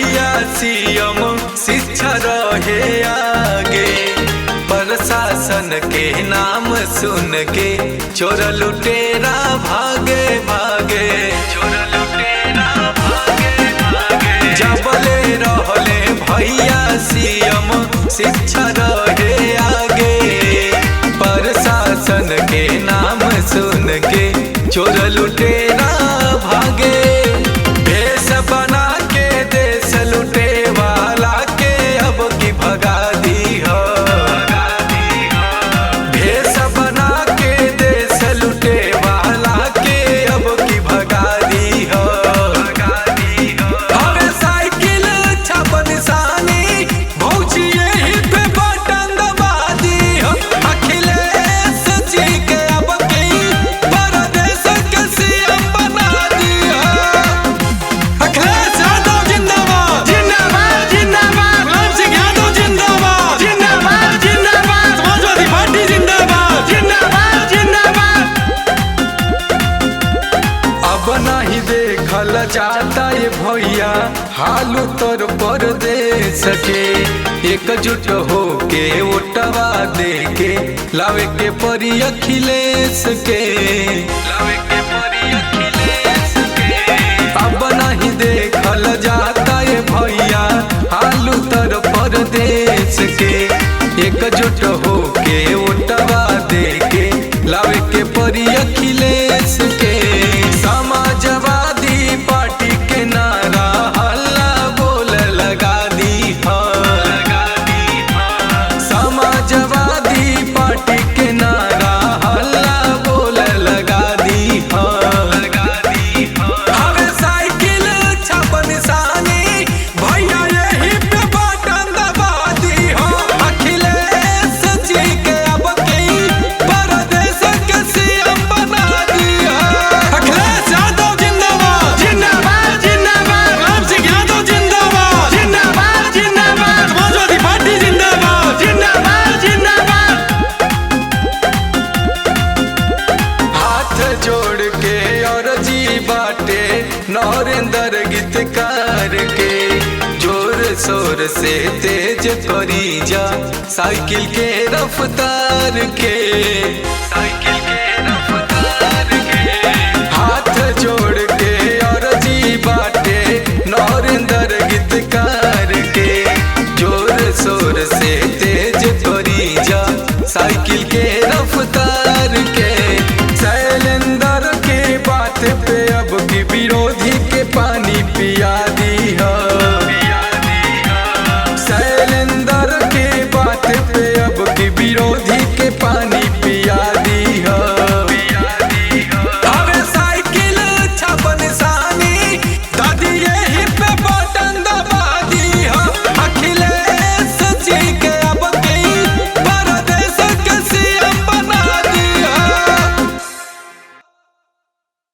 भैया सीएम शिक्षा रहे आगे। प्रशासन के नाम सुन के चोर लुटेरा भागे भागे, चोर लुटेरा भागे भागे। जबले रहले भैया सीएम शिक्षा रहे आगे। प्रशासन के नाम सुन के चोर लुटेरा भागे। भेष बना के देश लुटे वाला के अब की भगा दी हो। भेष बना के देश लुटे वाला के अब की भगा दी हो। हवे साइकिल छाप निशानी भौजी यही पे बटन दबा दी हो। अखिलेश जी के अब की परदेश के सीएम बना दी हो। अखिलेश यादव जिंदाबाद जिंदाबाद जिंदाबाद। मुलायम सिंह यादव जिंदाबाद जिंदाबाद जिंदाबाद। समाजवादी पार्टी जिंदाबाद जिंदाबाद जिंदाबाद। अब नहीं देखल जाता ये भैया हाल उत्तर प्रदेश के। एकजुट हो के वोटवा दे के लावे के परी अखिलेश के, लावे के परी अखिलेश के। अब नहीं देखल जाता ये भैया हाल उत्तर प्रदेश के। एकजुट हो के वोटवा दे के लावे के परी अखिलेश के। समाजवादी पार्टी के नारा हल्ला बोल लगा दी हो। समाजवादी पार्टी के नारा हल्ला बोल लगा दी हो। हवे साइकिल छाप निशानी भैया यही पे बटन दबा दी हो। अखिलेश जी के अब की परदेश के सीएम बना दी हो। अखिलेश यादव जिंदाबाद जिंदाबाद जिंदाबाद। मुलायम सिंह यादव जिंदाबाद जिंदाबाद जिंदाबाद। समाजवादी पार्टी जिंदाबाद जिंदाबाद जिंदाबाद। हाथ जोड़ के और जी बाटे नरेंद्र गीतकार के। जोर शोर से तेज करी जा साइकिल के रफ्तार के।